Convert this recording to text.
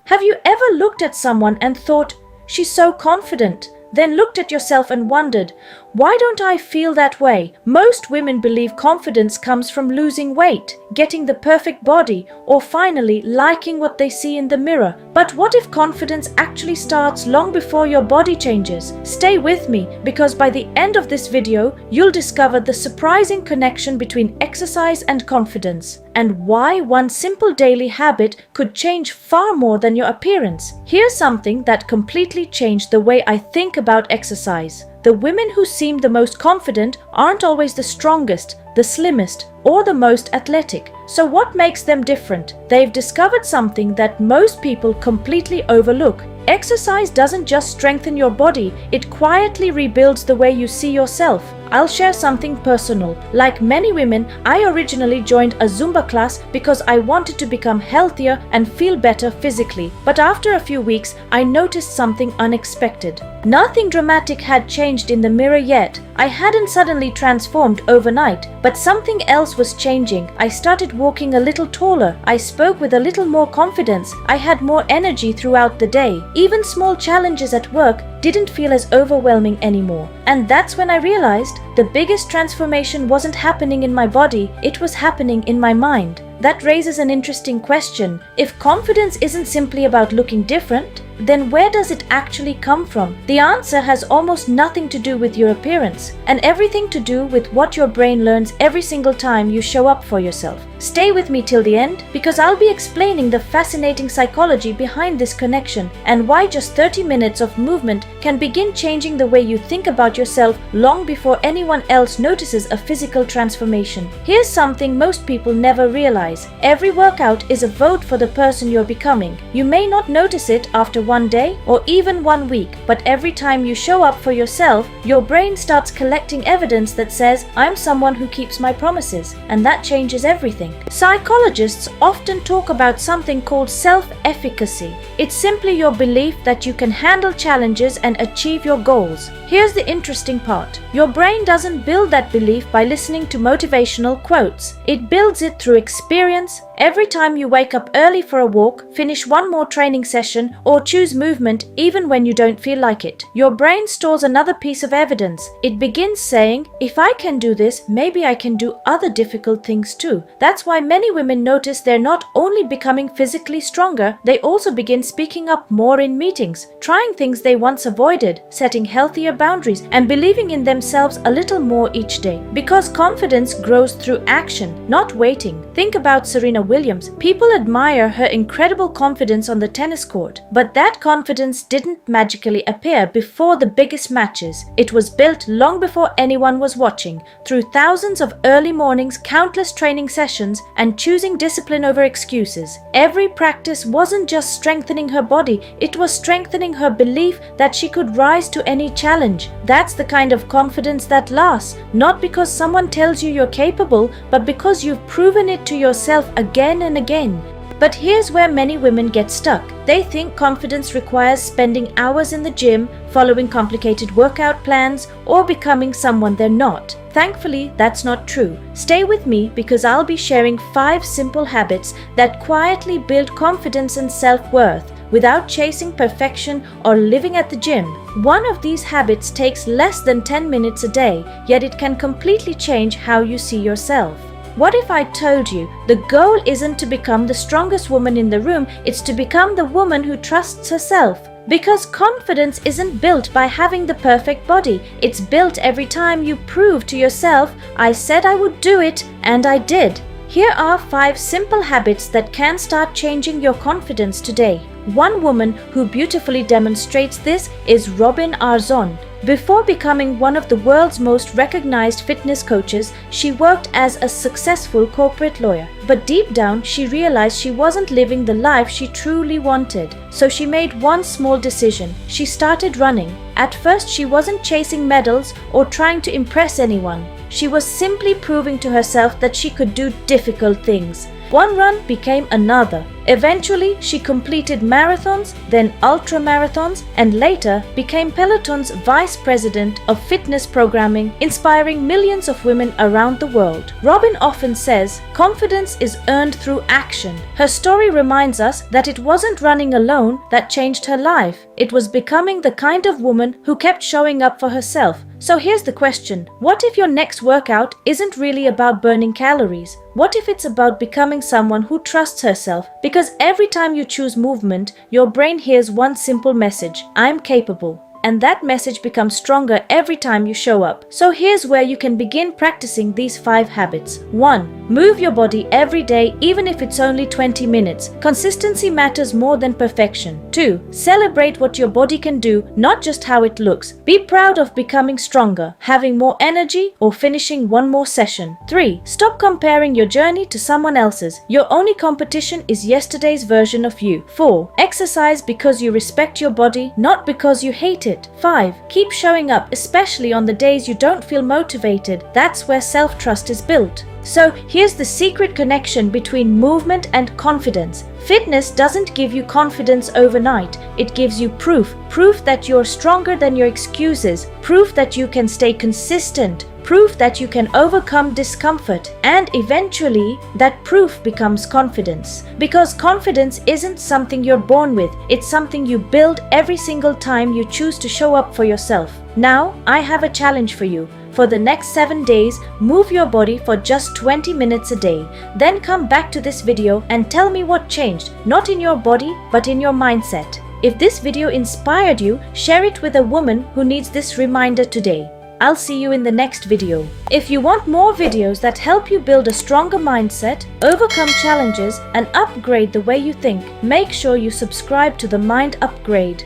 Have you ever looked at someone and thought, "She's so confident," then looked at yourself and wondered, "Why don't I feel that way?" Most women believe confidence comes from losing weight, getting the perfect body, or finally liking what they see in the mirror. But what if confidence actually starts long before your body changes? Stay with me, because by the end of this video, you'll discover the surprising connection between exercise and confidence, and why one simple daily habit could change far more than your appearance. Here's something that completely changed the way I think about exercise. The women who seem the most confident aren't always the strongest, the slimmest, or the most athletic. So what makes them different? They've discovered something that most people completely overlook. Exercise doesn't just strengthen your body, it quietly rebuilds the way you see yourself. I'll share something personal. Like many women, I originally joined a Zumba class because I wanted to become healthier and feel better physically. But after a few weeks, I noticed something unexpected. Nothing dramatic had changed in the mirror yet. I hadn't suddenly transformed overnight, but something else was changing. I started walking a little taller. I spoke with a little more confidence. I had more energy throughout the day. Even small challenges at work didn't feel as overwhelming anymore. And that's when I realized the biggest transformation wasn't happening in my body, it was happening in my mind. That raises an interesting question. If confidence isn't simply about looking different, then where does it actually come from? The answer has almost nothing to do with your appearance, and everything to do with what your brain learns every single time you show up for yourself. Stay with me till the end, because I'll be explaining the fascinating psychology behind this connection and why just 30 minutes of movement can begin changing the way you think about yourself long before anyone else notices a physical transformation. Here's something most people never realize. Every workout is a vote for the person you're becoming. You may not notice it after one day or even 1 week, but every time you show up for yourself, your brain starts collecting evidence that says, "I'm someone who keeps my promises," and that changes everything. Psychologists often talk about something called self-efficacy. It's simply your belief that you can handle challenges and achieve your goals. Here's the interesting part. Your brain doesn't build that belief by listening to motivational quotes. It builds it through experience. Every time you wake up early for a walk, finish one more training session, or choose movement even when you don't feel like it, your brain stores another piece of evidence. It begins saying, "If I can do this, maybe I can do other difficult things too." That's why many women notice they're not only becoming physically stronger, they also begin speaking up more in meetings, trying things they once avoided, setting healthier boundaries, and believing in themselves a little more each day. Because confidence grows through action, not waiting. Think about Serena Williams. People admire her incredible confidence on the tennis court, but that confidence didn't magically appear before the biggest matches. It was built long before anyone was watching, through thousands of early mornings, countless training sessions, and choosing discipline over excuses. Every practice wasn't just strengthening her body, it was strengthening her belief that she could rise to any challenge. That's the kind of confidence that lasts, not because someone tells you you're capable, but because you've proven it to yourself again and again. But here's where many women get stuck. They think confidence requires spending hours in the gym, following complicated workout plans, or becoming someone they're not. Thankfully, that's not true. Stay with me, because I'll be sharing 5 simple habits that quietly build confidence and self-worth without chasing perfection or living at the gym. One of these habits takes less than 10 minutes a day, yet it can completely change how you see yourself. What if I told you the goal isn't to become the strongest woman in the room, it's to become the woman who trusts herself? Because confidence isn't built by having the perfect body. It's built every time you prove to yourself, "I said I would do it, and I did." Here are 5 simple habits that can start changing your confidence today. One woman who beautifully demonstrates this is Robin Arzon. Before becoming one of the world's most recognized fitness coaches, she worked as a successful corporate lawyer. But deep down, she realized she wasn't living the life she truly wanted. So she made one small decision. She started running. At first, she wasn't chasing medals or trying to impress anyone. She was simply proving to herself that she could do difficult things. One run became another. Eventually, she completed marathons, then ultra marathons, and later became Peloton's vice president of fitness programming, inspiring millions of women around the world. Robin often says, confidence is earned through action. Her story reminds us that it wasn't running alone that changed her life. It was becoming the kind of woman who kept showing up for herself. So here's the question. What if your next workout isn't really about burning calories? What if it's about becoming someone who trusts herself? Because every time you choose movement, your brain hears one simple message: I'm capable. And that message becomes stronger every time you show up. So here's where you can begin practicing these 5 habits. 1. Move your body every day, even if it's only 20 minutes. Consistency matters more than perfection. 2. Celebrate what your body can do, not just how it looks. Be proud of becoming stronger, having more energy, or finishing one more session. 3. Stop comparing your journey to someone else's. Your only competition is yesterday's version of you. 4. Exercise because you respect your body, not because you hate it. 5. Keep showing up, especially on the days you don't feel motivated. That's where self-trust is built. So here's the secret connection between movement and confidence. Fitness doesn't give you confidence overnight. It gives you proof. Proof that you're stronger than your excuses. Proof that you can stay consistent. Proof that you can overcome discomfort. And eventually, that proof becomes confidence. Because confidence isn't something you're born with. It's something you build every single time you choose to show up for yourself. Now, I have a challenge for you. For the next 7 days, move your body for just 20 minutes a day. Then come back to this video and tell me what changed, not in your body, but in your mindset. If this video inspired you, share it with a woman who needs this reminder today. I'll see you in the next video. If you want more videos that help you build a stronger mindset, overcome challenges, and upgrade the way you think, make sure you subscribe to the Mind Upgrade.